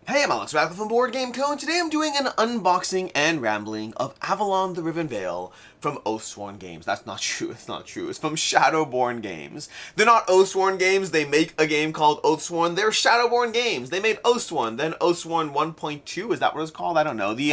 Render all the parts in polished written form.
Hey, I'm Alex Radcliffe from Board Game Co. and today I'm doing an unboxing and rambling of Avalon the Riven Veil from Oathsworn Games. That's not true, it's not true. It's from Shadowborn Games. They're not Oathsworn Games, they make a game called Oathsworn. They're Shadowborn Games. They made Oathsworn, then Oathsworn 1.2, is that what it's called? I don't know. The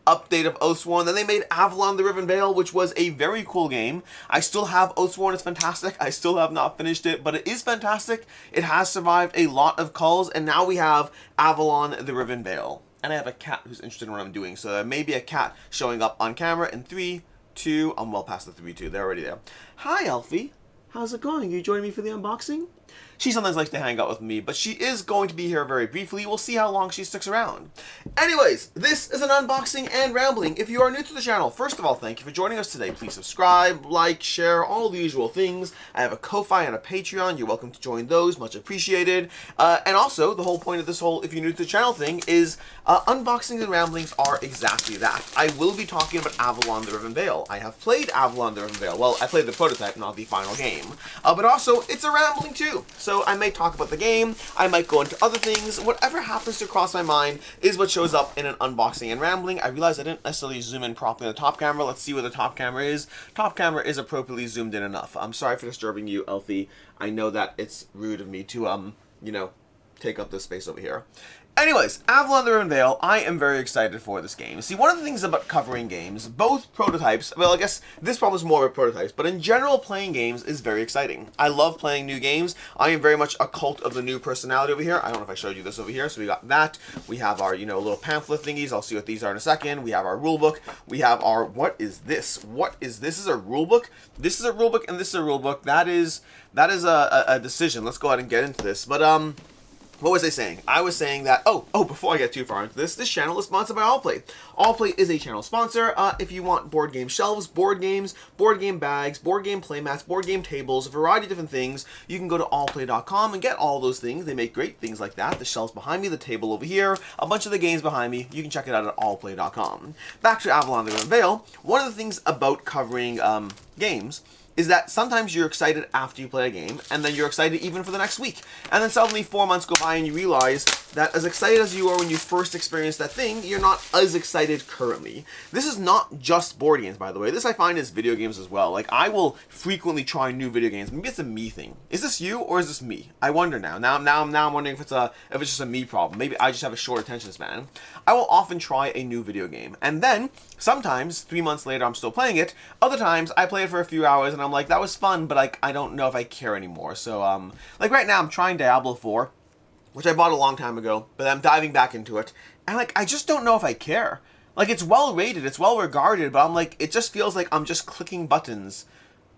update of Oathsworn. Then they made Avalon the Riven Veil, which was a very cool game. I still have Oathsworn, it's fantastic. I still have not finished it, but it is fantastic. It has survived a lot of culls, and now we have Avalon the Riven Veil. And I have a cat who's interested in what I'm doing, so there may be a cat showing up on camera in 3, 2, I'm well past the 3, 2, they're already there. Hi, Elfie. How's it going? You joining me for the unboxing? She sometimes likes to hang out with me, but she is going to be here very briefly. We'll see how long she sticks around. Anyways, this is an unboxing and rambling. If you are new to the channel, first of all, thank you for joining us today. Please subscribe, like, share, all the usual things. I have a Ko-Fi and a Patreon. You're welcome to join those. Much appreciated. And also, the whole point of this whole if you're new to the channel thing is unboxings and ramblings are exactly that. I will be talking about Avalon the Riven Veil. I have played Avalon the Riven Veil. Well, I played the prototype, not the final game. But also, it's a rambling too. So I may talk about the game, I might go into other things, whatever happens to cross my mind is what shows up in an unboxing and rambling. I realize I didn't necessarily zoom in properly on the top camera. Let's see where the top camera is. Top camera is appropriately zoomed in enough. I'm sorry for disturbing you, Elfie. I know that it's rude of me to, you know, take up this space over here. Anyways, Avalon the Riven Veil, I am very excited for this game. See, one of the things about covering games, both prototypes, well, I guess this problem is more of a prototypes, but in general, playing games is very exciting. I love playing new games. I am very much a cult of the new personality over here. I don't know if I showed you this over here. So we got that. We have our, little pamphlet thingies. I'll see what these are in a second. We have our rule book. We have our, what is this? What is this? This is a rule book? This is a rule book, and this is a rule book. That is a decision. Let's go ahead and get into this. But, what was I saying? I was saying that, before I get too far into this channel is sponsored by Allplay. Allplay is a channel sponsor. If you want board game shelves, board games, board game bags, board game playmats, board game tables, a variety of different things, you can go to allplay.com and get all those things. They make great things like that. The shelves behind me, the table over here, a bunch of the games behind me. You can check it out at allplay.com. Back to Avalon the Riven Veil. One of the things about covering games is that sometimes you're excited after you play a game, and then you're excited even for the next week. And then suddenly 4 months go by and you realize that as excited as you were when you first experienced that thing, you're not as excited currently. This is not just board games, by the way. This I find is video games as well. Like, I will frequently try new video games. Maybe it's a me thing. Is this you or is this me? I wonder now. Now I'm wondering if it's just a me problem. Maybe I just have a short attention span. I will often try a new video game, and then sometimes 3 months later I'm still playing it. Other times I play it for a few hours and I'm like, that was fun, but like I don't know if I care anymore. So like right now I'm trying Diablo 4, which I bought a long time ago, but I'm diving back into it, and like I just don't know if I care. Like, it's well rated, it's well regarded, but I'm like, it just feels like I'm just clicking buttons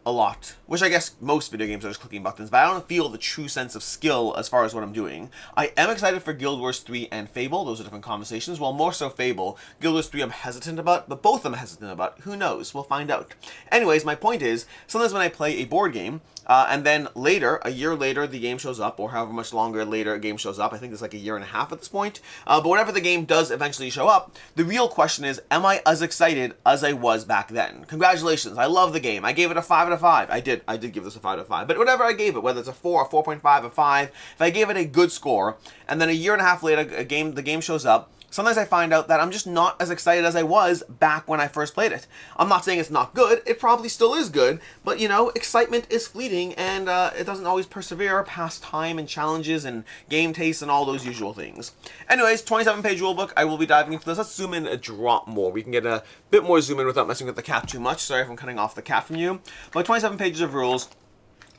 a lot, which I guess most video games are just clicking buttons, but I don't feel the true sense of skill as far as what I'm doing. I am excited for Guild Wars 3 and Fable. Those are different conversations. Well, more so Fable. Guild Wars 3 I'm hesitant about, but both I'm hesitant about. Who knows? We'll find out. Anyways, my point is, sometimes when I play a board game, and then later, a year later, the game shows up, or however much longer later a game shows up. I think it's like a year and a half at this point. But whenever the game does eventually show up, the real question is, am I as excited as I was back then? Congratulations, I love the game. I gave it a 5 out of 5. I did give this a 5 out of 5. But whatever I gave it, whether it's a 4, a 4.5, a 5, if I gave it a good score, and then a year and a half later, the game shows up, sometimes I find out that I'm just not as excited as I was back when I first played it. I'm not saying it's not good. It probably still is good. But, excitement is fleeting, and it doesn't always persevere past time and challenges and game tastes and all those usual things. Anyways, 27-page rulebook. I will be diving into this. Let's zoom in a drop more. We can get a bit more zoom in without messing with the cat too much. Sorry if I'm cutting off the cat from you. But 27 pages of rules.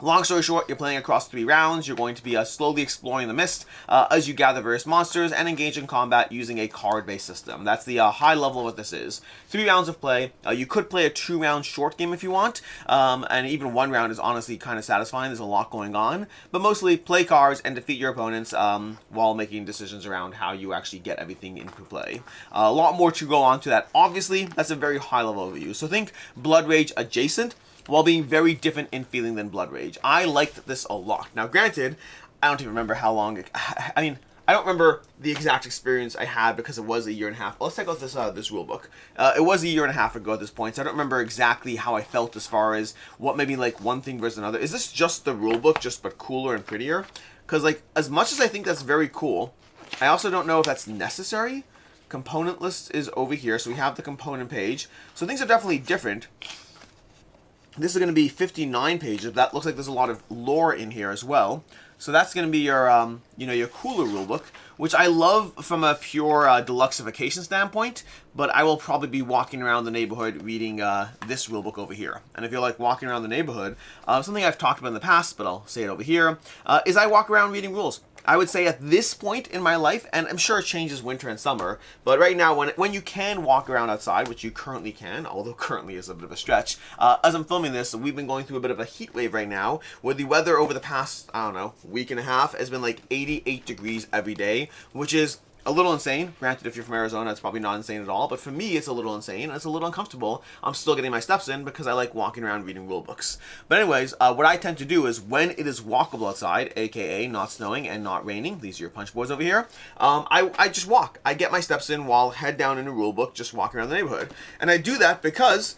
Long story short, you're playing across 3 rounds. You're going to be slowly exploring the mist as you gather various monsters and engage in combat using a card-based system. That's the high level of what this is. 3 rounds of play. You could play a 2-round short game if you want, and even 1 round is honestly kind of satisfying. There's a lot going on, but mostly play cards and defeat your opponents while making decisions around how you actually get everything into play. A lot more to go on to that. Obviously, that's a very high-level overview. So think Blood Rage adjacent, while being very different in feeling than Blood Rage. I liked this a lot. Now, granted, I don't even remember how long I don't remember the exact experience I had because it was a year and a half. Let's take out this rule book. It was a year and a half ago at this point, so I don't remember exactly how I felt as far as what maybe like one thing versus another. Is this just the rule book, just but cooler and prettier? Because like, as much as I think that's very cool, I also don't know if that's necessary. Component list is over here, so we have the component page. So things are definitely different. This is going to be 59 pages. That looks like there's a lot of lore in here as well. So that's going to be your, your cooler rulebook, which I love from a pure deluxeification standpoint, but I will probably be walking around the neighborhood reading this rulebook over here. And if you're like walking around the neighborhood, something I've talked about in the past, but I'll say it over here, is I walk around reading rules. I would say at this point in my life, and I'm sure it changes winter and summer, but right now when you can walk around outside, which you currently can, although currently is a bit of a stretch, as I'm filming this, we've been going through a bit of a heat wave right now, where the weather over the past, I don't know, week and a half has been like 88 degrees every day, which is a little insane. Granted, if you're from Arizona, it's probably not insane at all, but for me, it's a little insane, and it's a little uncomfortable. I'm still getting my steps in because I like walking around reading rule books. But anyways, what I tend to do is when it is walkable outside, aka not snowing and not raining, these are your punch boards over here, I just walk. I get my steps in while head down in a rule book, just walking around the neighborhood. And I do that because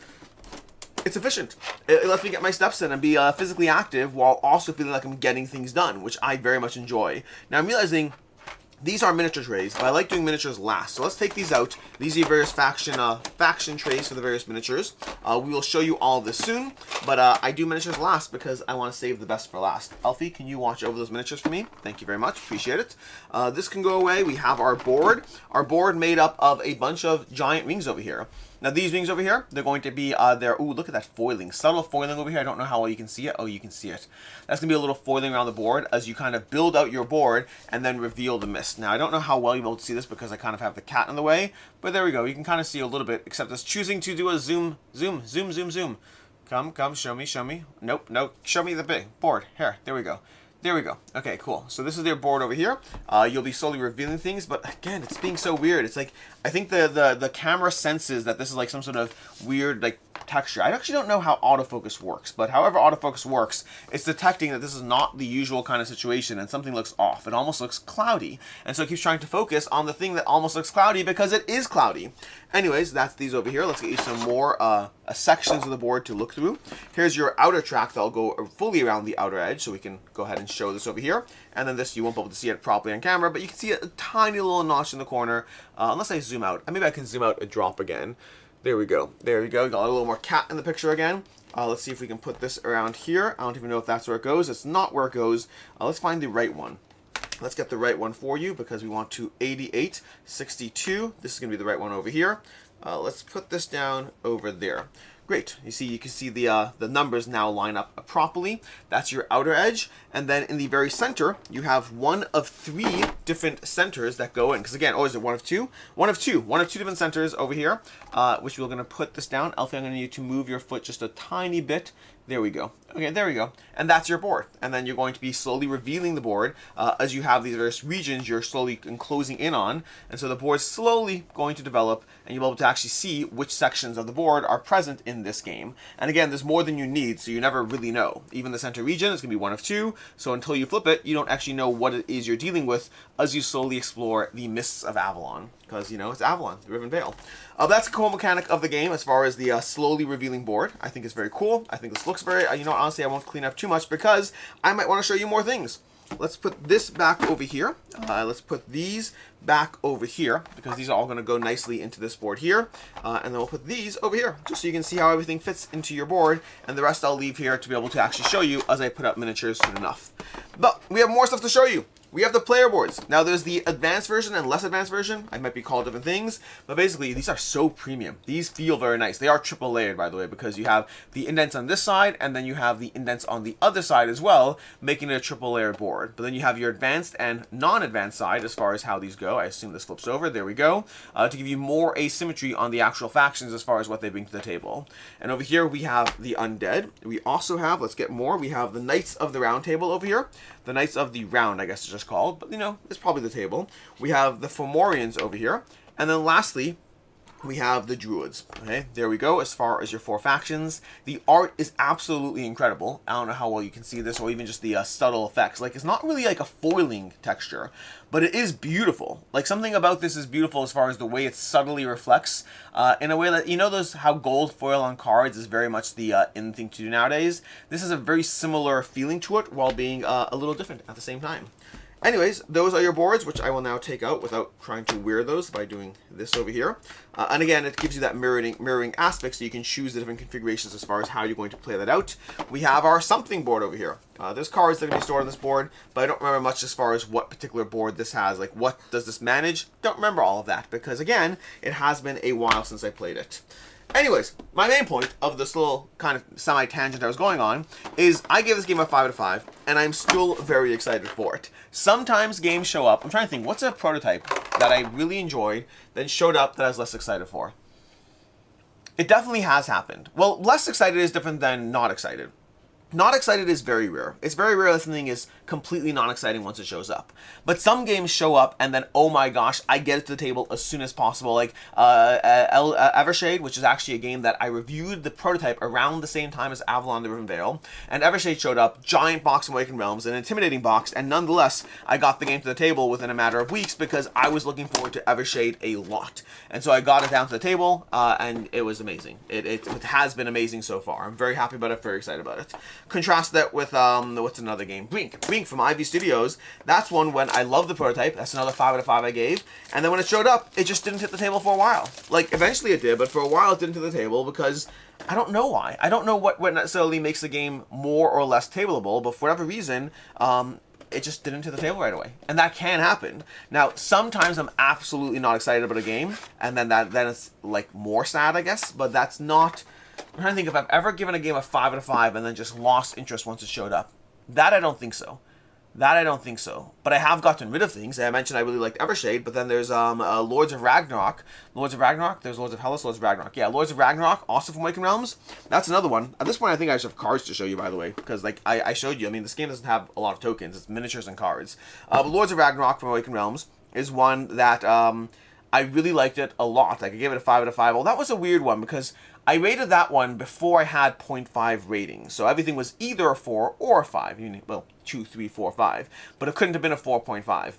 it's efficient. It lets me get my steps in and be physically active while also feeling like I'm getting things done, which I very much enjoy. Now, I'm realizing these are miniature trays, but I like doing miniatures last. So let's take these out. These are your various faction trays for the various miniatures. We will show you all of this soon, but I do miniatures last because I want to save the best for last. Alfie, can you watch over those miniatures for me? Thank you very much. Appreciate it. This can go away. We have our board. Our board made up of a bunch of giant rings over here. Now these rings over here, they're going to be ooh, look at that foiling. Subtle foiling over here. I don't know how well you can see it. Oh, you can see it. That's going to be a little foiling around the board as you kind of build out your board and then reveal the mist. Now, I don't know how well you'll be able to see this because I kind of have the cat in the way, but there we go. You can kind of see a little bit, except it's choosing to do a zoom. Come, show me. Nope, show me the big board. Here, there we go. There we go. Okay, cool. So this is their board over here. You'll be slowly revealing things, but again, it's being so weird. It's like, I think the camera senses that this is like some sort of weird like texture. I actually don't know how autofocus works, but however autofocus works, it's detecting that this is not the usual kind of situation and something looks off. It almost looks cloudy. And so it keeps trying to focus on the thing that almost looks cloudy because it is cloudy. Anyways, that's these over here. Let's get you some more sections of the board to look through. Here's your outer track that'll go fully around the outer edge, so we can go ahead and show this over here. And then this, you won't be able to see it properly on camera, but you can see a tiny little notch in the corner, unless I zoom out. Maybe I can zoom out a drop again. There we go. There we go. Got a little more cat in the picture again. Let's see if we can put this around here. I don't even know if that's where it goes. It's not where it goes. Let's find the right one. Let's get the right one for you because we want to 88, 62. This is going to be the right one over here. Let's put this down over there. Great. You can see the numbers now line up properly. That's your outer edge. And then in the very center, you have one of 3 different centers that go in. Because again, is it one of two? One of two different centers over here, which we're going to put this down. Alfie, I'm going to need you to move your foot just a tiny bit. There we go. Okay, there we go. And that's your board. And then you're going to be slowly revealing the board as you have these various regions you're slowly enclosing in on. And so the board's slowly going to develop and you'll be able to actually see which sections of the board are present in this game. And again, there's more than you need, so you never really know. Even the center region is going to be one of 2. So until you flip it, you don't actually know what it is you're dealing with as you slowly explore the mists of Avalon. Because, it's Avalon, the Riven Veil. That's a cool mechanic of the game as far as the slowly revealing board. I think it's very cool. I think this looks very, honestly, I won't clean up too much because I might want to show you more things. Let's put this back over here. Let's put these back over here because these are all going to go nicely into this board here. And then we'll put these over here just so you can see how everything fits into your board. And the rest I'll leave here to be able to actually show you as I put up miniatures soon enough. But we have more stuff to show you. We have the player boards. Now there's the advanced version and less advanced version. I might be called different things, but basically these are so premium. These feel very nice. They are triple layered, by the way, because you have the indents on this side and then you have the indents on the other side as well, making it a triple layered board. But then you have your advanced and non-advanced side as far as how these go. I assume this flips over. There we go. To give you more asymmetry on the actual factions as far as what they bring to the table. And over here we have the undead. We also have, let's get more, we have the Knights of the Round Table over here. The Knights of the Round, I guess it's just called, but it's probably the table. We have the Fomorians over here. And then lastly, we have the Druids. Okay, there we go. As far as your 4 factions, the art is absolutely incredible. I don't know how well you can see this, or even just the subtle effects. Like, it's not really like a foiling texture, but it is beautiful. Like, something about this is beautiful as far as the way it subtly reflects in a way that, how gold foil on cards is very much the in thing to do nowadays. This is a very similar feeling to it while being a little different at the same time. Anyways, those are your boards, which I will now take out without trying to wear those by doing this over here. And again, it gives you that mirroring aspect, so you can choose the different configurations as far as how you're going to play that out. We have our something board over here. There's cards that can be stored on this board, but I don't remember much as far as what particular board this has. Like, what does this manage? Don't remember all of that, because again, it has been a while since I played it. Anyways, my main point of this little kind of semi-tangent I was going on is I gave this game a 5 out of 5, and I'm still very excited for it. Sometimes games show up. I'm trying to think, what's a prototype that I really enjoyed, then showed up that I was less excited for? It definitely has happened. Well, less excited is different than not excited. Not excited is very rare. It's very rare that something is completely non-exciting once it shows up. But some games show up and then, oh my gosh, I get it to the table as soon as possible. Like Evershade, which is actually a game that I reviewed the prototype around the same time as Avalon the Riven Veil. And Evershade showed up, giant box from Awakened Realms, an intimidating box, and nonetheless, I got the game to the table within a matter of weeks because I was looking forward to Evershade a lot. And so I got it down to the table, and it was amazing. It has been amazing so far. I'm very happy about it, very excited about it. Contrast that with, what's another game? Brink from Ivy Studios. That's one when I love the prototype. That's another 5 out of 5 I gave. And then when it showed up, it just didn't hit the table for a while. Like, eventually it did, but for a while it didn't hit the table because I don't know why. I don't know what necessarily makes the game more or less tableable, but for whatever reason, it just didn't hit the table right away. And that can happen. Now, sometimes I'm absolutely not excited about a game, and then it's, like, more sad, I guess, but that's not... I'm trying to think if I've ever given a game a 5 out of 5 and then just lost interest once it showed up. That I don't think so. But I have gotten rid of things. I mentioned I really liked Evershade, but then there's Lords of Ragnarok. There's Lords of Hellas, Lords of Ragnarok. Yeah, Lords of Ragnarok, also from Awakened Realms. That's another one. At this point, I think I just have cards to show you, by the way, because like I showed you. I mean, this game doesn't have a lot of tokens. It's miniatures and cards. But Lords of Ragnarok from Awakened Realms is one that I really liked it a lot. Like, I gave it a 5 out of 5. Well, that was a weird one because I rated that one before I had 0.5 ratings. So everything was either a 4 or a 5. Well, 2, 3, 4, 5. But it couldn't have been a 4.5.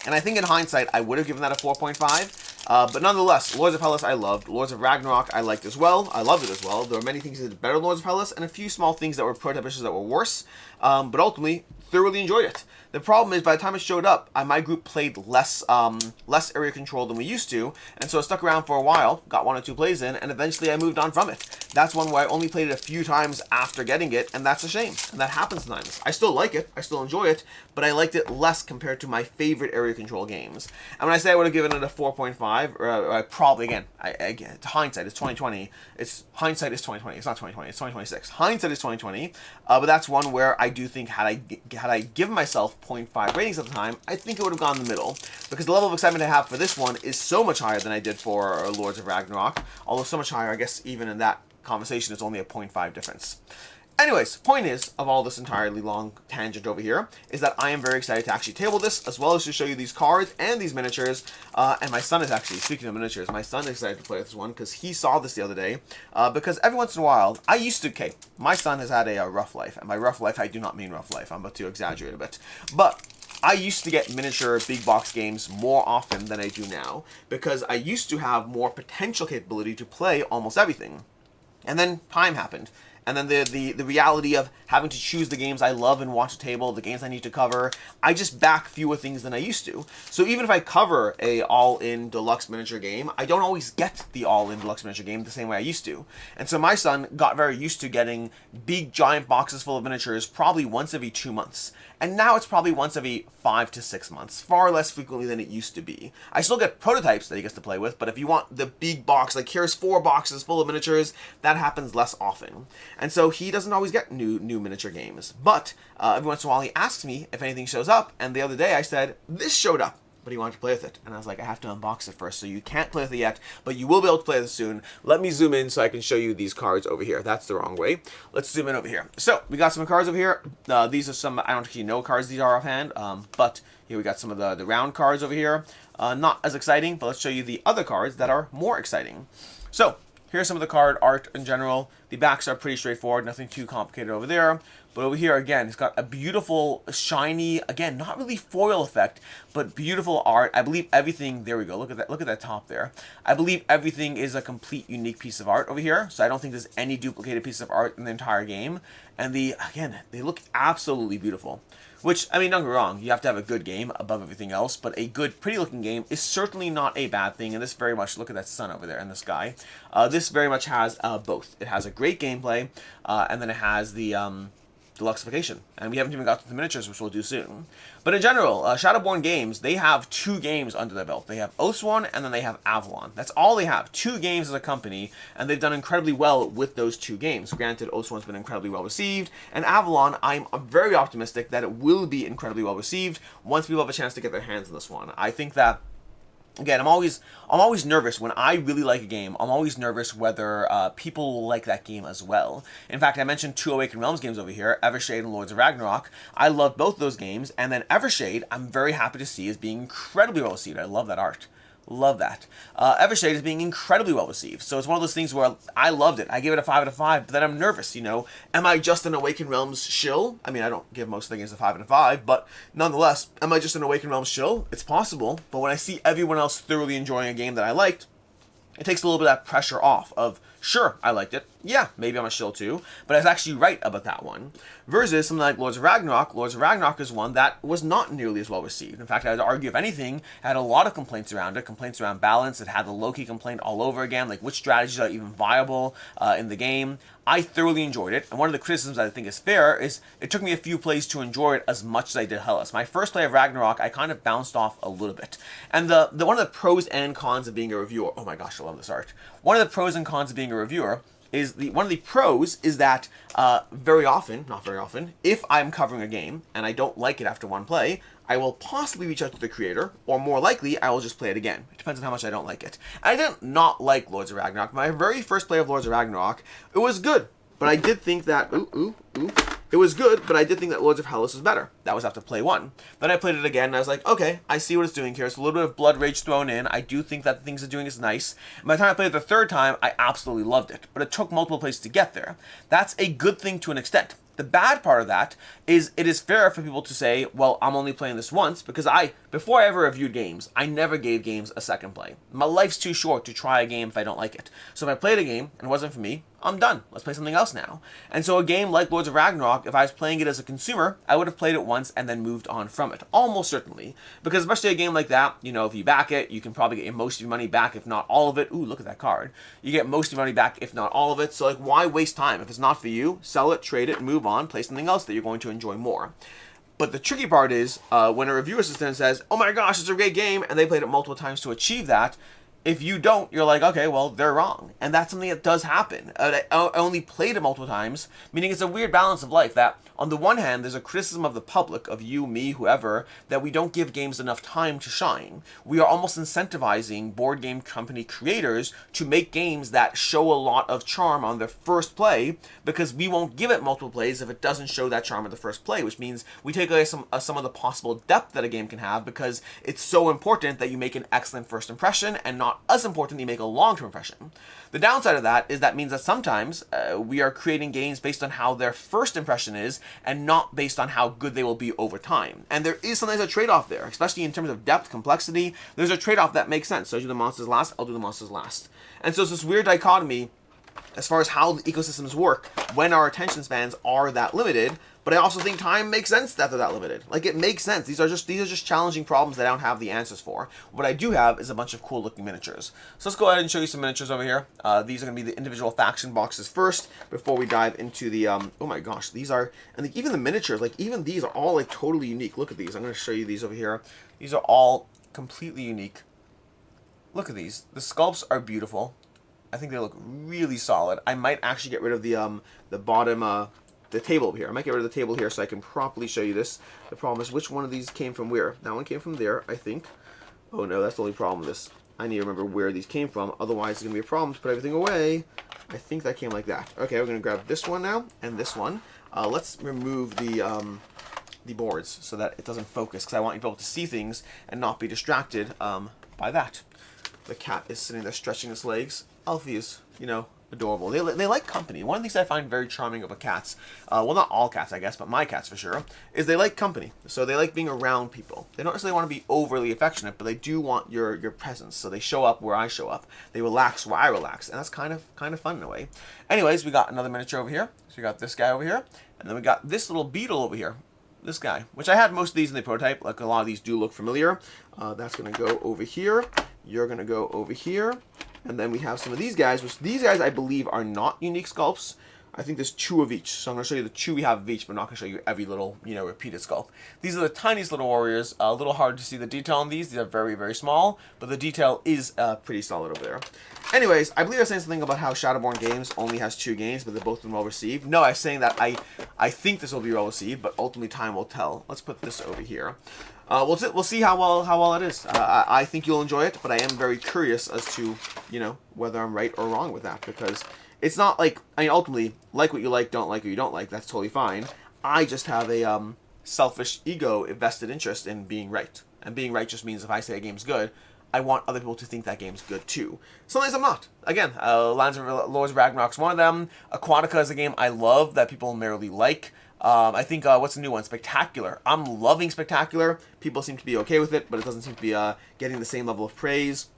And I think in hindsight, I would have given that a 4.5. But nonetheless, Lords of Hellas I loved. Lords of Ragnarok I liked as well. I loved it as well. There were many things that did better than Lords of Hellas, and a few small things that were prototype issues that were worse. But ultimately, thoroughly enjoyed it. The problem is, by the time it showed up, my group played less area control than we used to, and so it stuck around for a while, got 1 or 2 plays in, and eventually I moved on from it. That's one where I only played it a few times after getting it, and that's a shame. And that happens sometimes. I still like it, I still enjoy it, but I liked it less compared to my favorite area control games. And when I say I would have given it a 4.5, or I probably, again, it's hindsight, it's 2020. Hindsight is 2020, it's not 2020, it's 2026. Hindsight is 2020, but that's one where I do think had I given myself 0.5 ratings at the time, I think it would have gone in the middle, because the level of excitement I have for this one is so much higher than I did for Lords of Ragnarok, although so much higher, I guess even in that conversation, it's only a 0.5 difference. Anyways, point is, of all this entirely long tangent over here, is that I am very excited to actually table this, as well as to show you these cards and these miniatures, and my son is actually, speaking of miniatures, my son is excited to play this one, because he saw this the other day, because every once in a while, my son has had a rough life, and by rough life, I do not mean rough life, I'm about to exaggerate a bit, but I used to get miniature big box games more often than I do now, because I used to have more potential capability to play almost everything. And then time happened. And then the reality of having to choose the games I love and watch a table, the games I need to cover, I just back fewer things than I used to. So even if I cover a all-in deluxe miniature game, I don't always get the all-in deluxe miniature game the same way I used to. And so my son got very used to getting big giant boxes full of miniatures probably once every 2 months. And now it's probably once every 5 to 6 months, far less frequently than it used to be. I still get prototypes that he gets to play with, but if you want the big box, like here's 4 boxes full of miniatures, that happens less often. And so he doesn't always get new miniature games. But every once in a while he asks me if anything shows up, and the other day I said, this showed up. But he wanted to play with it. And I was like, I have to unbox it first, so you can't play with it yet, but you will be able to play with it soon. Let me zoom in so I can show you these cards over here. That's the wrong way. Let's zoom in over here. So, we got some cards over here. These are some, I don't actually know what cards these are offhand, but here we got some of the round cards over here. Not as exciting, but let's show you the other cards that are more exciting. So, here's some of the card art in general. The backs are pretty straightforward, nothing too complicated over there. But over here, again, it's got a beautiful, shiny, again, not really foil effect, but beautiful art. I believe everything, there we go, look at that top there. I believe everything is a complete unique piece of art over here, so I don't think there's any duplicated piece of art in the entire game. And again, they look absolutely beautiful. Which, I mean, don't get me wrong, you have to have a good game above everything else, but a good, pretty-looking game is certainly not a bad thing, and this very much, look at that sun over there in the sky, this very much has both. It has a great gameplay, and then it has the deluxification, and we haven't even got to the miniatures, which we'll do soon. But in general, Shadowborn Games, they have 2 games under their belt. They have Oathsworn, and then they have Avalon. That's all they have, 2 games as a company, and they've done incredibly well with those 2 games. Granted, Oathsworn's been incredibly well received, and Avalon, I'm very optimistic that it will be incredibly well received once people have a chance to get their hands on this one. I think that, again, I'm always nervous when I really like a game. I'm always nervous whether people will like that game as well. In fact, I mentioned 2 Awakened Realms games over here, Evershade and Lords of Ragnarok. I love both those games, and then Evershade, I'm very happy to see is being incredibly well received. I love that art. Love that. Evershade is being incredibly well received. So it's one of those things where I loved it. I gave it a 5 out of 5, but then I'm nervous, you know. Am I just an Awakened Realms shill? I mean, I don't give most things a 5 out of 5, but nonetheless, am I just an Awakened Realms shill? It's possible. But when I see everyone else thoroughly enjoying a game that I liked, it takes a little bit of that pressure off of, sure, I liked it. Yeah, maybe I'm a shill too, but I was actually right about that one. Versus something like Lords of Ragnarok. Lords of Ragnarok is one that was not nearly as well received. In fact, I would argue, if anything, it had a lot of complaints around it. Complaints around balance. It had the Loki complaint all over again, like which strategies are even viable in the game. I thoroughly enjoyed it, and one of the criticisms I think is fair is it took me a few plays to enjoy it as much as I did Hellas. My first play of Ragnarok, I kind of bounced off a little bit. And the one of the pros and cons of being a reviewer, oh my gosh, I love this art. One of the pros and cons of being a reviewer is one of the pros is that very often, not very often, if I'm covering a game and I don't like it after one play, I will possibly reach out to the creator, or more likely, I will just play it again. It depends on how much I don't like it. I didn't not like Lords of Ragnarok. My very first play of Lords of Ragnarok, it was good, but I did think that, it was good, but I did think that Lords of Hellas was better. That was after play 1. Then I played it again, and I was like, okay, I see what it's doing here. It's a little bit of blood rage thrown in. I do think that the things it's doing is nice. And by the time I played it the 3rd time, I absolutely loved it. But it took multiple plays to get there. That's a good thing to an extent. The bad part of that is it is fair for people to say, well, I'm only playing this once, because before I ever reviewed games, I never gave games a second play. My life's too short to try a game if I don't like it. So if I played a game and it wasn't for me, I'm done. Let's play something else now. And so a game like Lords of Ragnarok, if I was playing it as a consumer, I would have played it once and then moved on from it. Almost certainly. Because especially a game like that, you know, if you back it, you can probably get most of your money back, if not all of it. Ooh, look at that card. You get most of your money back, if not all of it. So, like, why waste time? If it's not for you, sell it, trade it, move on, play something else that you're going to enjoy more. But the tricky part is when a review assistant says, oh my gosh, it's a great game, and they played it multiple times to achieve that, if you don't, you're like, okay, well, they're wrong. And that's something that does happen. I only played it multiple times, meaning it's a weird balance of life that, on the one hand, there's a criticism of the public, of you, me, whoever, that we don't give games enough time to shine. We are almost incentivizing board game company creators to make games that show a lot of charm on their first play, because we won't give it multiple plays if it doesn't show that charm at the first play, which means we take away some of the possible depth that a game can have, because it's so important that you make an excellent first impression, and not as important you make a long-term impression. The downside of that is that means that sometimes we are creating games based on how their first impression is, and not based on how good they will be over time. And there is sometimes a trade-off there, especially in terms of depth, complexity. There's a trade-off that makes sense. So I do the monsters last, I'll do the monsters last. And so it's this weird dichotomy as far as how the ecosystems work when our attention spans are that limited. But I also think time makes sense that they're that limited. Like, it makes sense. These are just challenging problems that I don't have the answers for. What I do have is a bunch of cool looking miniatures. So let's go ahead and show you some miniatures over here. These are going to be the individual faction boxes first, before we dive into the, oh my gosh, these are, and even the miniatures, like, even these are all, like, totally unique. Look at these. I'm going to show you these over here. These are all completely unique. Look at these. The sculpts are beautiful. I think they look really solid. I might actually get rid of the bottom, the table over here. I might get rid of the table here so I can properly show you this. The problem is, which one of these came from where? That one came from there, I think. Oh no, that's the only problem with this. I need to remember where these came from, otherwise it's going to be a problem to put everything away. I think that came like that. Okay, we're going to grab this one now, and this one. Let's remove the boards so that it doesn't focus, because I want you to be able to see things and not be distracted by that. The cat is sitting there stretching its legs. Alfie is, you know, adorable. They like company. One of the things I find very charming about cats, well, not all cats, I guess, but my cats for sure, is they like company. So they like being around people. They don't necessarily want to be overly affectionate, but they do want your presence. So they show up where I show up. They relax where I relax, and that's kind of fun in a way. Anyways, we got another miniature over here. So we got this guy over here, and then we got this little beetle over here. this guy, which I had most of these in the prototype. Like, a lot of these do look familiar. That's going to go over here. You're going to go over here. And then we have some of these guys, which these guys I believe are not unique sculpts. I think there's 2 of each. So I'm going to show you the 2 we have of each, but I'm not going to show you every little, repeated sculpt. These are the tiniest little warriors. A little hard to see the detail on these. These are very, very small, but the detail is pretty solid over there. Anyways, I believe I was saying something about how Shadowborn Games only has 2 games, but they're both been well received. No, I was saying that I think this will be well received, but ultimately time will tell. Let's put this over here. We'll see how well it is. I think you'll enjoy it, but I am very curious as to, whether I'm right or wrong with that, because it's not like, ultimately, like what you like, don't like what you don't like, that's totally fine. I just have a selfish ego vested interest in being right. And being right just means if I say a game's good, I want other people to think that game's good too. Sometimes I'm not. Again, Lords of Ragnarok's one of them. Aquatica is a game I love that people merely like. I think, what's the new one? Spectacular. I'm loving Spectacular. People seem to be okay with it, but it doesn't seem to be getting the same level of praise.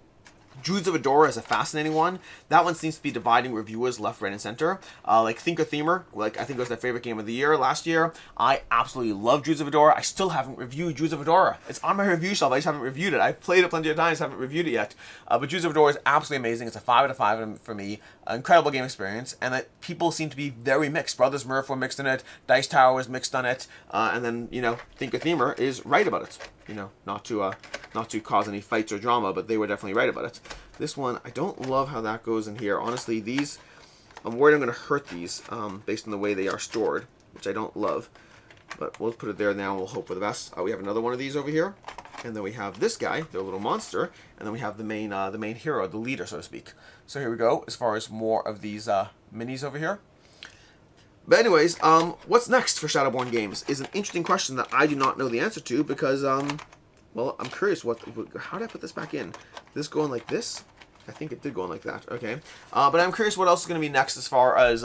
Druids of Adora is a fascinating one. That one seems to be dividing reviewers left, right, and center. Like Thinker Themer, I think it was their favorite game of the year last year. I absolutely love Druids of Adora. I still haven't reviewed Druids of Adora. It's on my review shelf. I just haven't reviewed it. I've played it plenty of times, haven't reviewed it yet. But Druids of Adora is absolutely amazing. It's a 5 out of 5 for me. Incredible game experience, and that people seem to be very mixed. Brothers Murph were mixed in it. Dice Tower was mixed on it. And then, Thinker Themer is right about it. Not to cause any fights or drama, but they were definitely right about it. This one, I don't love how that goes in here. Honestly, these, I'm worried I'm going to hurt these based on the way they are stored, which I don't love. But we'll put it there now and we'll hope for the best. We have another one of these over here. And then we have this guy, their little monster. And then we have the main hero, the leader, so to speak. So here we go, as far as more of these minis over here. But anyways, what's next for Shadowborn Games is an interesting question that I do not know the answer to because, well, I'm curious how did I put this back in? Did this go in like this? I think it did go in like that. Okay. But I'm curious what else is going to be next as far as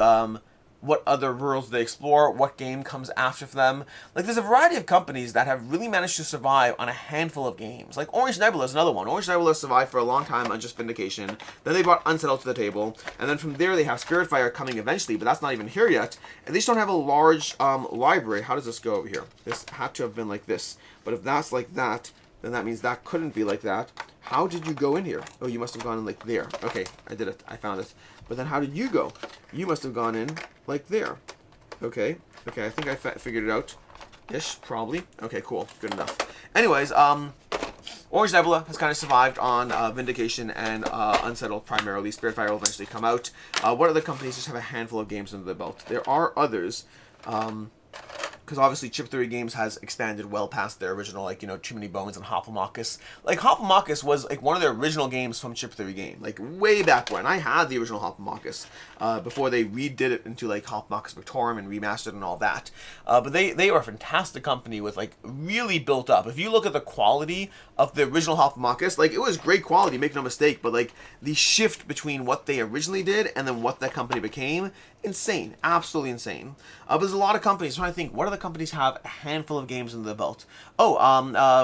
what other worlds they explore, what game comes after for them. Like, there's a variety of companies that have really managed to survive on a handful of games. Like, Orange Nebula is another one. Orange Nebula survived for a long time on just Vindication. Then they brought Unsettled to the table. And then from there, they have Spiritfire coming eventually, but that's not even here yet. And they just don't have a large library. How does this go over here? This had to have been like this. But if that's like that, then that means that couldn't be like that. How did you go in here? Oh, you must have gone in like there. Okay, I did it. I found it. But then how did you go? You must have gone in like there. Okay. Okay, I think I figured it out. Ish, probably. Okay, cool. Good enough. Anyways, Orange Nebula has kind of survived on Vindication and Unsettled primarily. Spiritfire will eventually come out. What other companies just have a handful of games under their belt? There are others. Because obviously Chip Theory Games has expanded well past their original, like, Too Many Bones and Hoplomachus. Like, Hoplomachus was, like, one of their original games from Chip Theory Game. Like, way back when. I had the original Hoplomachus before they redid it into, like, Hoplomachus Victorum and remastered and all that. But they are a fantastic company with, like, really built up. If you look at the quality of the original Hoplomachus, like, it was great quality, make no mistake, but, like, the shift between what they originally did and then what that company became, insane. Absolutely insane. But there's a lot of companies. I'm trying to think, what other companies have a handful of games under the belt? Oh,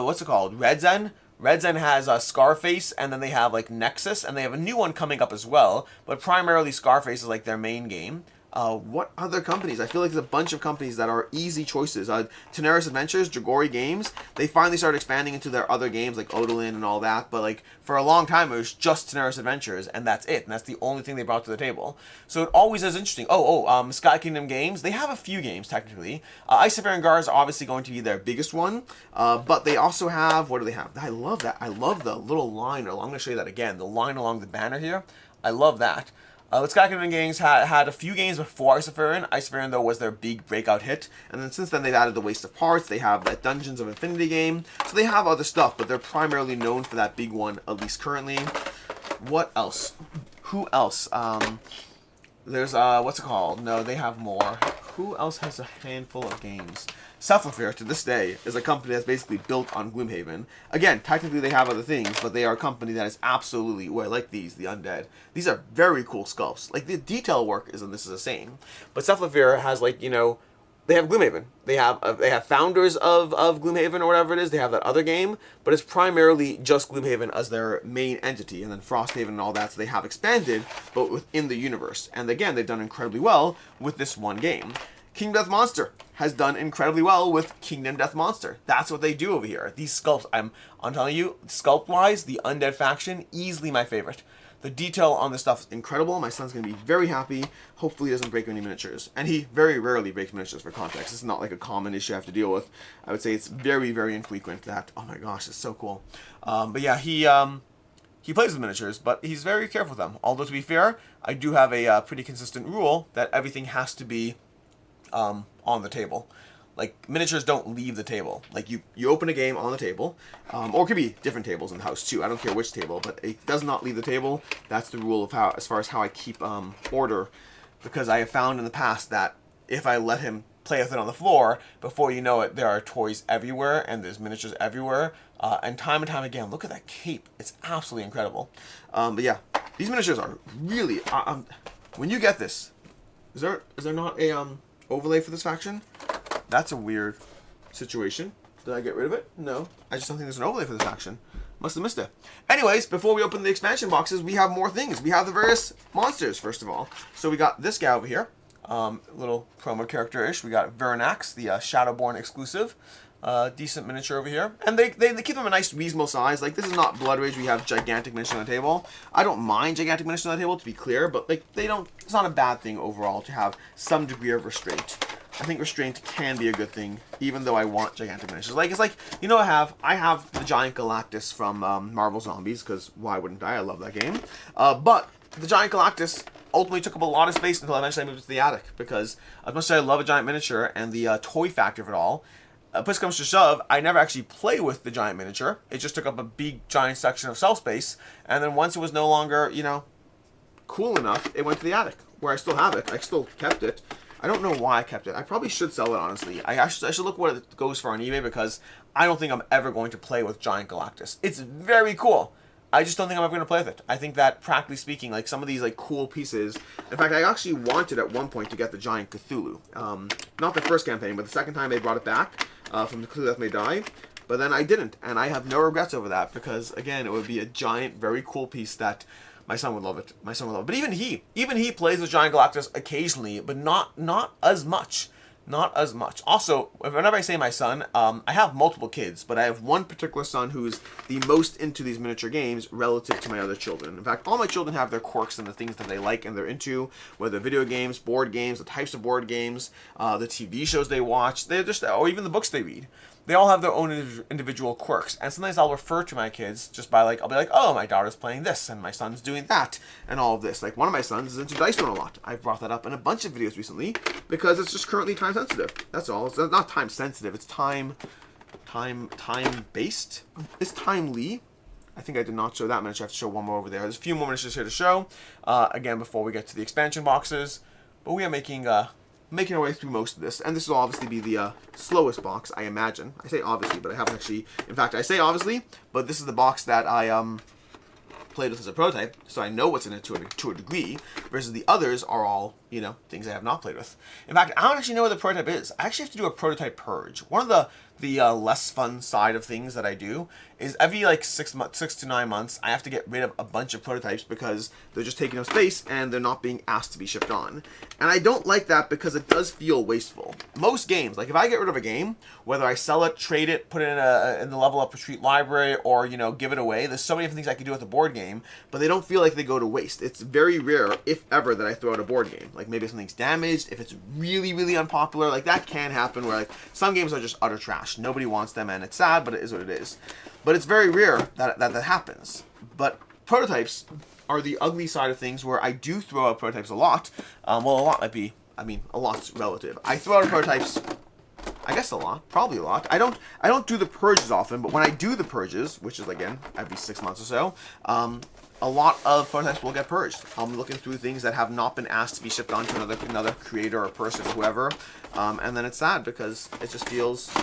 what's it called? Red Zen? Red Zen has Scarface, and then they have, like, Nexus, and they have a new one coming up as well, but primarily Scarface is, like, their main game. What other companies? I feel like there's a bunch of companies that are easy choices. Tenaris Adventures, Dragori Games, they finally started expanding into their other games like Odolin and all that, but like for a long time it was just Tenaris Adventures and that's it. And that's the only thing they brought to the table. So it always is interesting. Sky Kingdom Games, they have a few games technically. Isofair and Gar is obviously going to be their biggest one, but they also have, what do they have? I love that. I love the little line, I'm going to show you that again, the line along the banner here. I love that. Sky Kingdom Games had a few games before Isofarin. Isofarin, though, was their big breakout hit. And then since then, they've added the Waste of Parts. They have that Dungeons of Infinity game. So they have other stuff, but they're primarily known for that big one, at least currently. What else? Who else? There's, what's it called? No, they have more. Who else has a handful of games? Cephalofair, to this day, is a company that's basically built on Gloomhaven. Again, technically they have other things, but they are a company that is absolutely, like these, the Undead. These are very cool sculpts. Like, the detail work is the same. But Cephalofair has, like, they have Gloomhaven. They have founders of Gloomhaven or whatever it is. They have that other game, but it's primarily just Gloomhaven as their main entity, and then Frosthaven and all that. So they have expanded, but within the universe. And again, they've done incredibly well with this one game. Kingdom Death Monster has done incredibly well with Kingdom Death Monster. That's what they do over here. These sculpts, I'm telling you, sculpt-wise, the Undead faction, easily my favorite. The detail on this stuff is incredible. My son's going to be very happy. Hopefully he doesn't break any miniatures. And he very rarely breaks miniatures, for context. This is not like a common issue I have to deal with. I would say it's very, very infrequent that, oh my gosh, it's so cool. But yeah, he plays with miniatures, but he's very careful with them. Although, to be fair, I do have a pretty consistent rule that everything has to be on the table. Like, miniatures don't leave the table. Like, you open a game on the table, or it could be different tables in the house too. I don't care which table, but it does not leave the table. That's the rule of how, as far as how I keep order, because I have found in the past that if I let him play with it on the floor, before you know it, there are toys everywhere and there's miniatures everywhere. And time again, look at that cape. It's absolutely incredible. But yeah, these miniatures are really. When you get this, is there not a overlay for this faction? That's a weird situation. Did I get rid of it? No. I just don't think there's an overlay for this faction. Must have missed it. Anyways, before we open the expansion boxes, we have more things. We have the various monsters, first of all. So we got this guy over here. Little promo character-ish. We got Vernax, the Shadowborn exclusive. Decent miniature over here. And they keep them a nice, reasonable size. Like, this is not Blood Rage. We have gigantic miniatures on the table. I don't mind gigantic miniatures on the table, to be clear. But, like, it's not a bad thing overall to have some degree of restraint. I think restraint can be a good thing, even though I want gigantic miniatures. Like, it's like, you know what I have the giant Galactus from Marvel Zombies, because why wouldn't I? I love that game. But the giant Galactus ultimately took up a lot of space until eventually I moved to the attic, because as much as I love a giant miniature and the toy factor of it all, push comes to shove, I never actually play with the giant miniature. It just took up a big, giant section of shelf space, and then once it was no longer, you know, cool enough, it went to the attic, where I still have it. I still kept it. I don't know why I kept it. I probably should sell it, honestly. I should look what it goes for on eBay, because I don't think I'm ever going to play with Giant Galactus. It's very cool. I just don't think I'm ever going to play with it. I think that, practically speaking, like, some of these, like, cool pieces... In fact, I actually wanted at one point to get the Giant Cthulhu. Not the first campaign, but the second time they brought it back from the Cthulhu That May Die. But then I didn't, and I have no regrets over that, because, again, it would be a giant, very cool piece that... My son would love it. My son would love it. But even he plays with Giant Galactus occasionally, but not as much. Not as much. Also, whenever I say my son, I have multiple kids, but I have one particular son who's the most into these miniature games relative to my other children. In fact, all my children have their quirks and the things that they like and they're into, whether video games, board games, the types of board games, the TV shows they watch, or even the books they read. They all have their own individual quirks, and sometimes I'll refer to my kids just by, like, I'll be like, oh, my daughter's playing this, and my son's doing that, and all of this. Like, one of my sons is into Dice Throne a lot. I've brought that up in a bunch of videos recently, because it's just currently time sensitive. That's all. It's not time sensitive, it's time-based. It's timely. I think I did not show that miniature. I have to show one more over there. There's a few more miniatures here to show, again, before we get to the expansion boxes, but we are making our way through most of this, and this will obviously be the slowest box, I imagine. I say obviously, but I haven't actually... In fact, I say obviously, but this is the box that I played with as a prototype, so I know what's in it to a degree, versus the others are all, you know, things I have not played with. In fact, I don't actually know what the prototype is. I actually have to do a prototype purge. One of the less fun side of things that I do is every, like, 6 to 9 months, I have to get rid of a bunch of prototypes because they're just taking up space and they're not being asked to be shipped on. And I don't like that because it does feel wasteful. Most games, like, if I get rid of a game, whether I sell it, trade it, put it in the level up retreat library, or, you know, give it away, there's so many different things I can do with a board game, but they don't feel like they go to waste. It's very rare, if ever, that I throw out a board game. Like, maybe something's damaged, if it's really, really unpopular, like, that can happen where, like, some games are just utter trash. Nobody wants them, and it's sad, but it is what it is. But it's very rare that happens. But prototypes are the ugly side of things, where I do throw out prototypes a lot. Well, a lot might be, I mean, a lot's relative. I throw out prototypes, I guess a lot, probably a lot. I don't do the purges often, but when I do the purges, which is, again, every 6 months or so, a lot of prototypes will get purged. I'm looking through things that have not been asked to be shipped on to another creator or person or whoever, and then it's sad because it just feels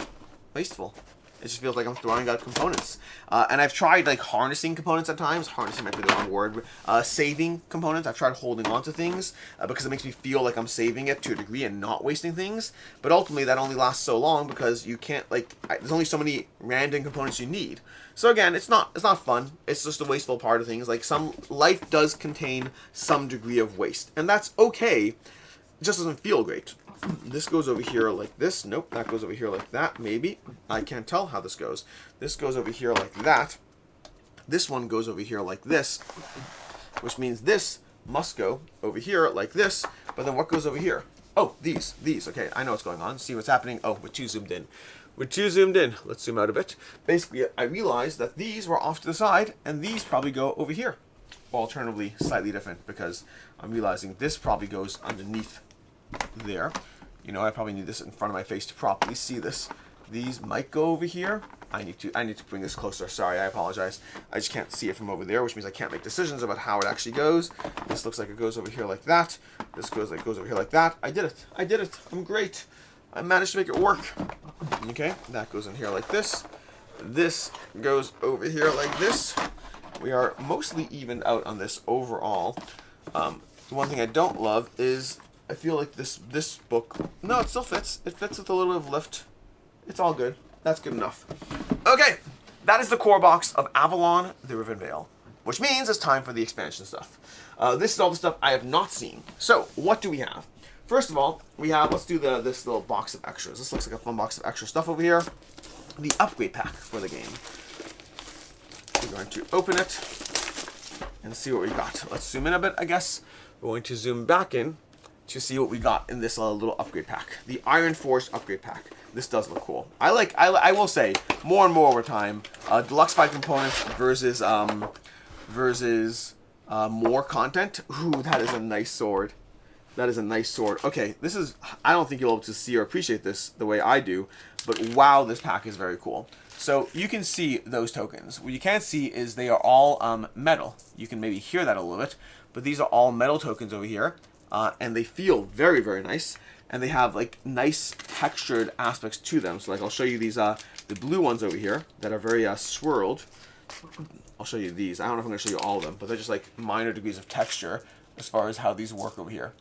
wasteful. It just feels like I'm throwing out components. And I've tried, like, harnessing components at times. Harnessing might be the wrong word. Saving components. I've tried holding on to things because it makes me feel like I'm saving it to a degree and not wasting things. But ultimately, that only lasts so long because you can't, like, there's only so many random components you need. So again, it's not fun. It's just a wasteful part of things. Like, life does contain some degree of waste. And that's okay. It just doesn't feel great. This goes over here like this. Nope, that goes over here like that. Maybe. I can't tell how this goes. This goes over here like that. This one goes over here like this, which means this must go over here like this. But then what goes over here? Oh, these. Okay, I know what's going on. See what's happening? Oh, we're too zoomed in. We're too zoomed in. Let's zoom out a bit. Basically, I realized that these were off to the side, and these probably go over here. Or alternatively, slightly different, because I'm realizing this probably goes underneath there. You know, I probably need this in front of my face to properly see this. These might go over here. I need to bring this closer. Sorry, I apologize. I just can't see it from over there, which means I can't make decisions about how it actually goes. This looks like it goes over here like that. This goes over here like that. I did it. I'm great. I managed to make it work. Okay, that goes in here like this. This goes over here like this. We are mostly evened out on this overall. The one thing I don't love is I feel like this book. No, it still fits. It fits with a little bit of lift. It's all good. That's good enough. Okay, that is the core box of Avalon, the Riven Veil, which means it's time for the expansion stuff. This is all the stuff I have not seen. So, what do we have? First of all, we have, let's do this little box of extras. This looks like a fun box of extra stuff over here. The upgrade pack for the game. We're going to open it and see what we got. Let's zoom in a bit, I guess. We're going to zoom back in to see what we got in this little upgrade pack. The Iron Forged upgrade pack. This does look cool. I will say, more and more over time, deluxe 5 components versus more content. Ooh, that is a nice sword. That is a nice sword. Okay, this is, I don't think you'll be able to see or appreciate this the way I do, but wow, this pack is very cool. So you can see those tokens. What you can't see is they are all metal. You can maybe hear that a little bit, but these are all metal tokens over here, and they feel very, very nice. And they have like nice textured aspects to them. So like I'll show you these, the blue ones over here that are very swirled. I'll show you these. I don't know if I'm going to show you all of them, but they're just like minor degrees of texture as far as how these work over here.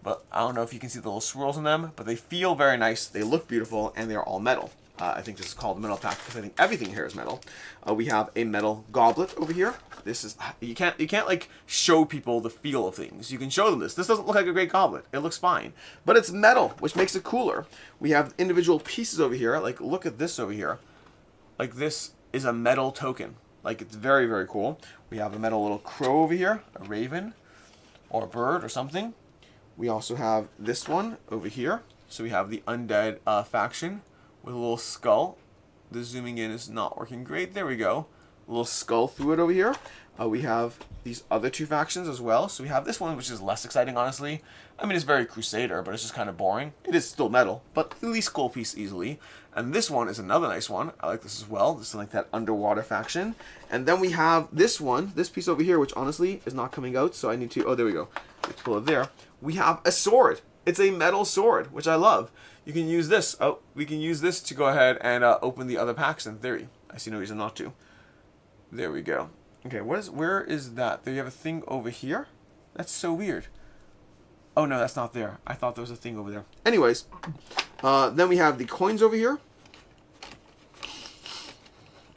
But I don't know if you can see the little swirls in them, but they feel very nice. They look beautiful, and they're all metal. I think this is called the metal pack because I think everything here is metal. We have a metal goblet over here. This is, you can't like show people the feel of things. You can show them this. This doesn't look like a great goblet. It looks fine, but it's metal, which makes it cooler. We have individual pieces over here. Like look at this over here. Like this is a metal token. Like it's very, very cool. We have a metal little crow over here, a raven, or a bird or something. We also have this one over here. So we have the undead faction with a little skull. The zooming in is not working great. There we go. A little skull through it over here. We have these other two factions as well. So we have this one, which is less exciting, honestly. I mean, it's very Crusader, but it's just kind of boring. It is still metal, but at least cool piece easily. And this one is another nice one. I like this as well. This is like that underwater faction. And then we have this one, this piece over here, which honestly is not coming out. So I need to, oh, there we go. Let's pull it there. We have a sword. It's a metal sword, which I love. You can use this. Oh, we can use this to go ahead and open the other packs in theory. I see no reason not to. There we go. Okay, where is that? Do you have a thing over here? That's so weird. Oh no, that's not there. I thought there was a thing over there. Anyways, then we have the coins over here.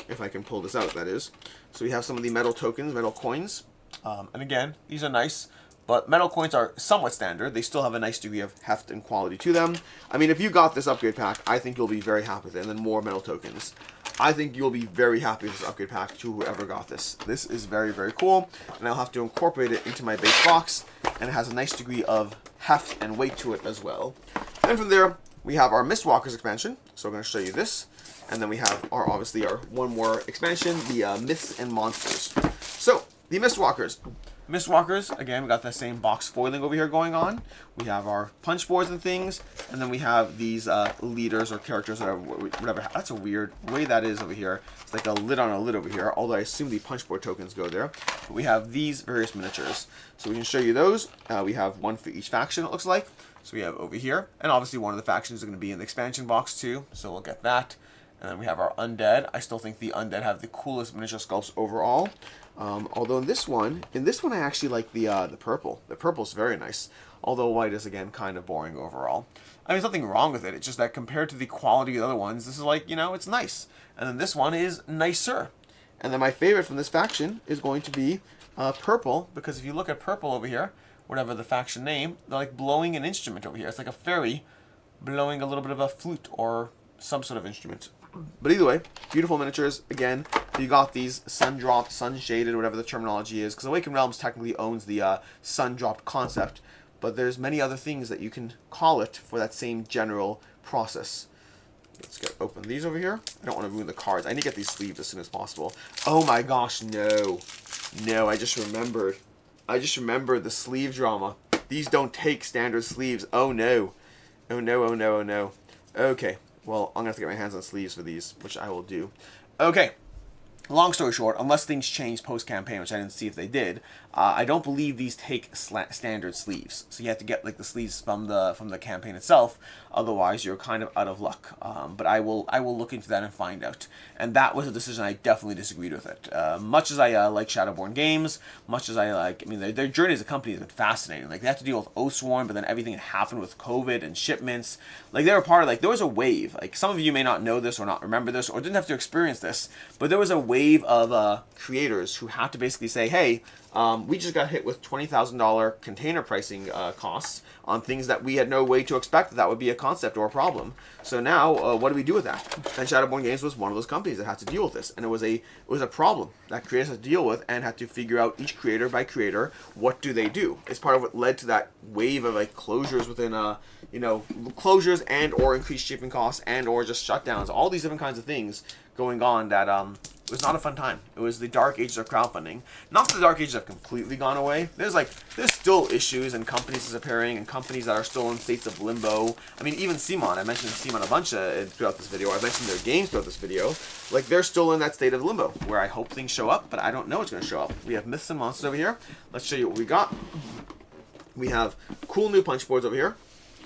If I can pull this out, that is. So we have some of the metal tokens, metal coins. And again, these are nice. But metal coins are somewhat standard. They still have a nice degree of heft and quality to them. I mean, if you got this upgrade pack, I think you'll be very happy with it. And then more metal tokens. I think you'll be very happy with this upgrade pack to whoever got this. This is very, very cool. And I'll have to incorporate it into my base box. And it has a nice degree of heft and weight to it as well. And from there, we have our Mistwalkers expansion. So I'm going to show you this. And then we have obviously our one more expansion, the Myths and Monsters. So, the Mistwalkers. Mistwalkers, again, we got the same box foiling over here going on. We have our punch boards and things, and then we have these leaders or characters or whatever. That's a weird way that is over here. It's like a lid on a lid over here, although I assume the punch board tokens go there. But we have these various miniatures. So we can show you those. We have one for each faction, it looks like. So we have over here, and obviously one of the factions is going to be in the expansion box too, so we'll get that. And then we have our undead. I still think the undead have the coolest miniature sculpts overall. Although in this one I actually like the purple. The purple's very nice. Although white is, again, kind of boring overall. I mean, there's nothing wrong with it. It's just that compared to the quality of the other ones, this is like, you know, it's nice. And then this one is nicer. And then my favorite from this faction is going to be purple. Because if you look at purple over here, whatever the faction name, they're like blowing an instrument over here. It's like a fairy blowing a little bit of a flute or some sort of instrument. But either way, beautiful miniatures. Again, you got these sun-dropped, sun-shaded, whatever the terminology is, because Awakened Realms technically owns the sun-dropped concept, but there's many other things that you can call it for that same general process. Let's go open these over here. I don't want to ruin the cards. I need to get these sleeves as soon as possible. Oh my gosh, no. No, I just remembered. I just remembered the sleeve drama. These don't take standard sleeves. Oh no. Oh no, oh no, oh no. Okay. Well, I'm going to have to get my hands on sleeves for these, which I will do. Okay. Long story short, unless things change post-campaign, which I didn't see if they did, I don't believe these take standard sleeves. So you have to get like the sleeves from the campaign itself. Otherwise, you're kind of out of luck. But I will look into that and find out. And that was a decision I definitely disagreed with it. Much as I like Shadowborn Games, much as I like, I mean, their journey as a company has been fascinating. Like they have to deal with Oathsworn, but then everything that happened with COVID and shipments. Like they were part of, like there was a wave. Like some of you may not know this or not remember this or didn't have to experience this, but there was a wave of creators who had to basically say, hey, we just got hit with $20,000 container pricing costs on things that we had no way to expect that would be a concept or a problem. So now, what do we do with that? And Shadowborn Games was one of those companies that had to deal with this, and it was a problem that creators had to deal with and had to figure out each creator by creator what do they do. It's part of what led to that wave of like closures within closures and or increased shipping costs and or just shutdowns. All these different kinds of things going on that it was not a fun time. It was the dark ages of crowdfunding. Not that the dark ages have completely gone away. There's still issues and companies disappearing and companies that are still in states of limbo. I mean, even Simon, I mentioned Simon a bunch throughout this video. I mentioned their games throughout this video. Like, they're still in that state of limbo where I hope things show up, but I don't know what's going to show up. We have Myths and Monsters over here. Let's show you what we got. We have cool new punch boards over here.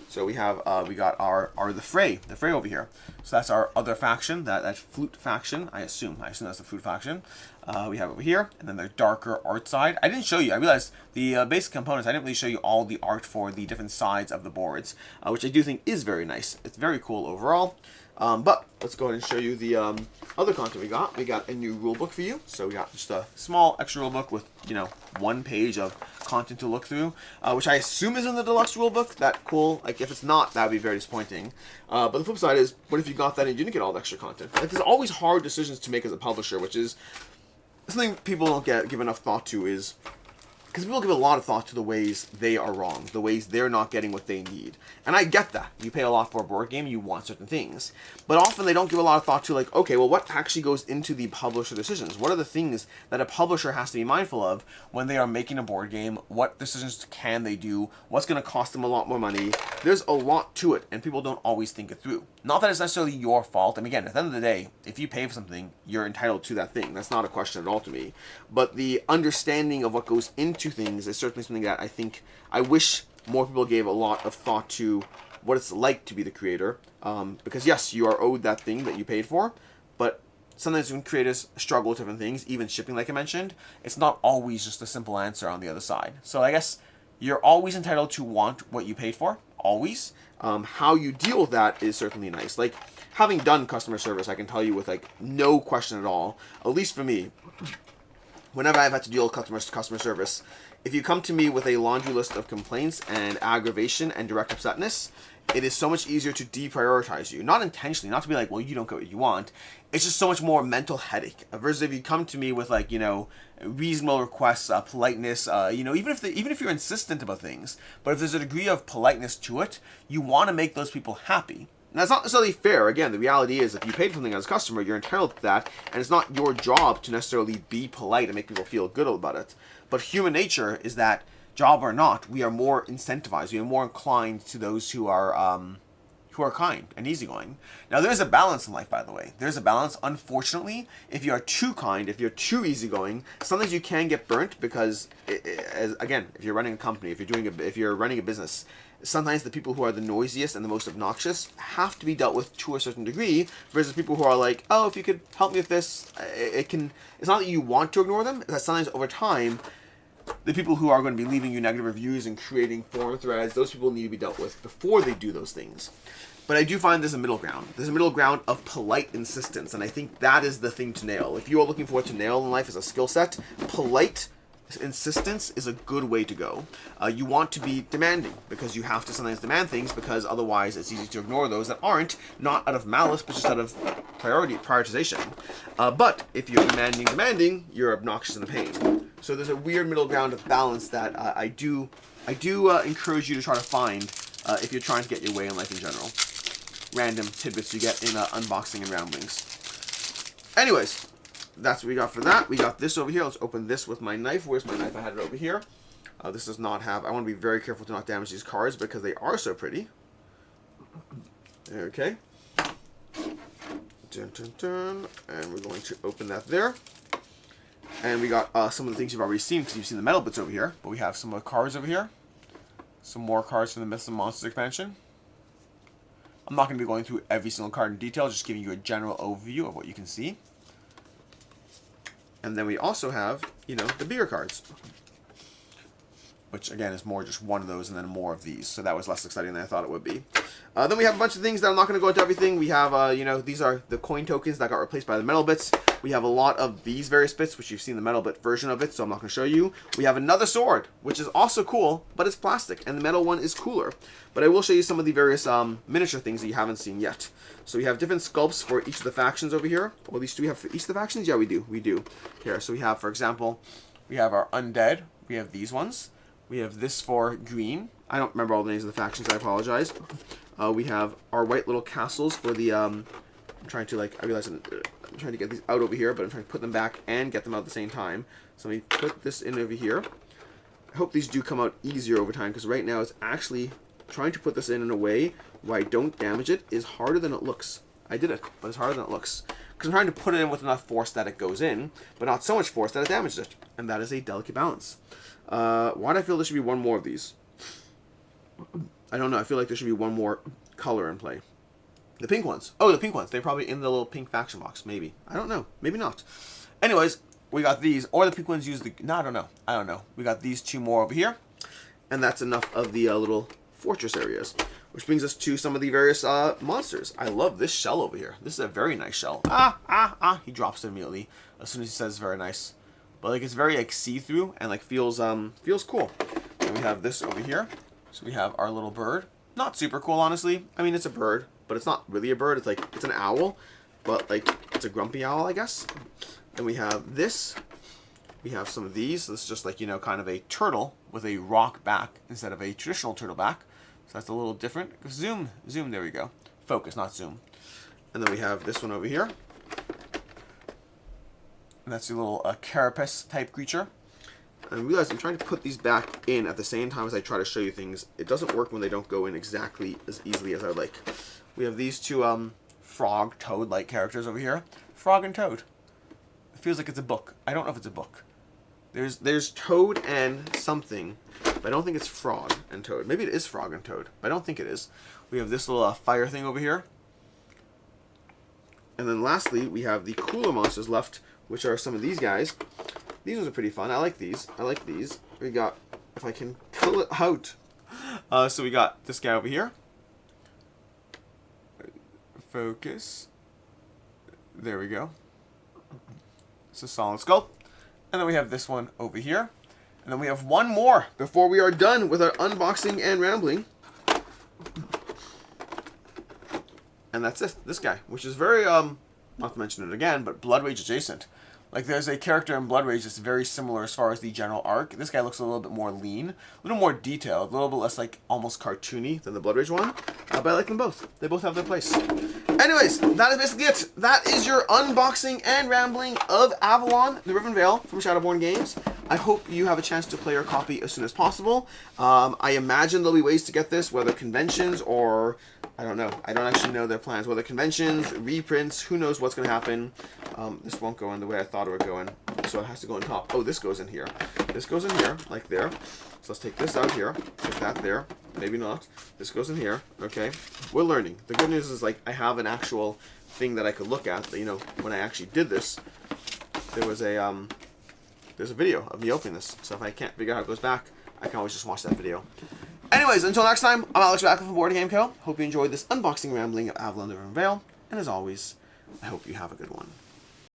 So we have we got the Fray over here. So that's our other faction, that flute faction. I assume that's the flute faction. We have over here, and then the darker art side. I didn't show you. I realized the basic components. I didn't really show you all the art for the different sides of the boards, which I do think is very nice. It's very cool overall. But let's go ahead and show you the other content we got. We got a new rulebook for you. So we got just a small extra rulebook with, 1 page of content to look through, which I assume is in the deluxe rulebook. That cool. Like, if it's not, that would be very disappointing. But the flip side is, what if you got that and you didn't get all the extra content? Like, there's always hard decisions to make as a publisher, which is something people don't give enough thought to, is because people give a lot of thought to the ways they are wrong, the ways they're not getting what they need. And I get that. You pay a lot for a board game, you want certain things. But often they don't give a lot of thought to, like, okay, well, what actually goes into the publisher decisions? What are the things that a publisher has to be mindful of when they are making a board game? What decisions can they do? What's going to cost them a lot more money? There's a lot to it, and people don't always think it through. Not that it's necessarily your fault. I mean, again, at the end of the day, if you pay for something, you're entitled to that thing. That's not a question at all to me. But the understanding of what goes into things is certainly something that I wish more people gave a lot of thought to what it's like to be the creator. Because yes, you are owed that thing that you paid for, but sometimes when creators struggle with different things, even shipping like I mentioned, it's not always just a simple answer on the other side. So I guess you're always entitled to want what you paid for, always. How you deal with that is certainly nice. Like, having done customer service, I can tell you with no question at all, at least for me, whenever I've had to deal with customer service, if you come to me with a laundry list of complaints and aggravation and direct upsetness, it is so much easier to deprioritize you. Not intentionally, not to be like, well, you don't get what you want. It's just so much more mental headache. Versus if you come to me with reasonable requests, politeness, even if you're insistent about things, but if there's a degree of politeness to it, you want to make those people happy. And that's not necessarily fair. Again, the reality is if you paid for something as a customer, you're entitled to that, and it's not your job to necessarily be polite and make people feel good about it. But human nature is that, job or not, we are more incentivized. We are more inclined to those who are kind and easygooing. Now, there's a balance in life, by the way. There's a balance. Unfortunately, if you are too kind, if you're too easygoing, sometimes you can get burnt because, again, if you're running a company, if you're running a business, sometimes the people who are the noisiest and the most obnoxious have to be dealt with to a certain degree, versus people who are like, oh, if you could help me with this, it's not that you want to ignore them, it's that sometimes over time, the people who are going to be leaving you negative reviews and creating forum threads, those people need to be dealt with before they do those things. But I do find there's a middle ground. There's a middle ground of polite insistence, and I think that is the thing to nail. If you are looking for what to nail in life as a skill set, polite insistence is a good way to go. You want to be demanding, because you have to sometimes demand things, because otherwise it's easy to ignore those that aren't, not out of malice, but just out of prioritization. But if you're demanding, you're obnoxious and a pain. So there's a weird middle ground of balance that I do encourage you to try to find if you're trying to get your way in life in general. Random tidbits you get in unboxing and ramblings. Anyways, that's what we got for that. We got this over here. Let's open this with my knife. Where's my knife? I had it over here. This does not have... I want to be very careful to not damage these cards because they are so pretty. Okay. Dun, dun, dun. And we're going to open that there. And we got some of the things you've already seen because you've seen the metal bits over here. But we have some more cards over here. Some more cards from the Myths and Monsters expansion. I'm not going to be going through every single card in detail, just giving you a general overview of what you can see. And then we also have, you know, the bigger cards. Which, again, is more just one of those and then more of these. So that was less exciting than I thought it would be. Then we have a bunch of things that I'm not going to go into everything. We have, you know, these are the coin tokens that got replaced by the metal bits. We have a lot of these various bits, which you've seen the metal bit version of it, so I'm not going to show you. We have another sword, which is also cool, but it's plastic, and the metal one is cooler. But I will show you some of the various miniature things that you haven't seen yet. So we have different sculpts for each of the factions over here. Or at least do we have for each of the factions? Yeah, we do. We do. Here, so we have, for example, we have our undead. We have these ones. We have this for green. I don't remember all the names of the factions, I apologize. We have our white little castles for the, I'm trying to, like, I realize I'm trying to get these out over here, but I'm trying to put them back and get them out at the same time. So let me put this in over here. I hope these do come out easier over time, because right now it's actually trying to put this in a way where I don't damage it is harder than it looks. I did it, but it's harder than it looks. Because I'm trying to put it in with enough force that it goes in, but not so much force that it damages it. And that is a delicate balance. Why do I feel there should be one more of these? I don't know. I feel like there should be one more color in play. The pink ones. Oh, the pink ones. They're probably in the little pink faction box. Maybe. I don't know. Maybe not. Anyways, we got these. Or the pink ones use the... No, I don't know. I don't know. We got these two more over here. And that's enough of the little fortress areas. Which brings us to some of the various monsters. I love this shell over here. This is a very nice shell. He drops it immediately as soon as he says very nice. But like it's very like see-through and like feels cool. And we have this over here. So we have our little bird. Not super cool, honestly. I mean, it's a bird, but it's not really a bird. It's like, it's an owl, but like, it's a grumpy owl, I guess. Then we have this. We have some of these. This is just like, you know, kind of a turtle with a rock back instead of a traditional turtle back. So that's a little different. Zoom, there we go. Focus, not zoom. And then we have this one over here. And that's a little carapace type creature. And I realize I'm trying to put these back in at the same time as I try to show you things. It doesn't work when they don't go in exactly as easily as I would like. We have these two frog, toad-like characters over here. Frog and toad. It feels like it's a book. I don't know if it's a book. There's toad and something, but I don't think it's frog and toad. Maybe it is frog and toad, but I don't think it is. We have this little fire thing over here. And then lastly, we have the cooler monsters left, which are some of these guys. These ones are pretty fun. I like these. I like these. We got, if I can pull it out. So we got this guy over here. Focus. There we go. It's a solid skull. And then we have this one over here. And then we have one more before we are done with our unboxing and rambling. And that's it. This guy, which is very, not to mention it again, but Blood Rage adjacent. Like, there's a character in Blood Rage that's very similar as far as the general arc. This guy looks a little bit more lean, a little more detailed, a little bit less, like, almost cartoony than the Blood Rage one. But I like them both. They both have their place. Anyways, that is basically it. That is your unboxing and rambling of Avalon, the Riven Veil from Shadowborn Games. I hope you have a chance to play your copy as soon as possible. I imagine there'll be ways to get this, whether conventions or... I don't know. I don't actually know their plans. Whether conventions, reprints, who knows what's going to happen. This won't go in the way I thought it would go in. So it has to go on top. Oh, this goes in here. This goes in here, like there. So let's take this out here. Put that there. Maybe not. This goes in here. Okay. We're learning. The good news is, like, I have an actual thing that I could look at. You know, when I actually did this, there was a, there's a video of me opening this. So if I can't figure out how it goes back, I can always just watch that video. Anyways, until next time, I'm Alex Backlund from Board Game Co. Hope you enjoyed this unboxing rambling of Avalon the Riven Veil. And as always, I hope you have a good one.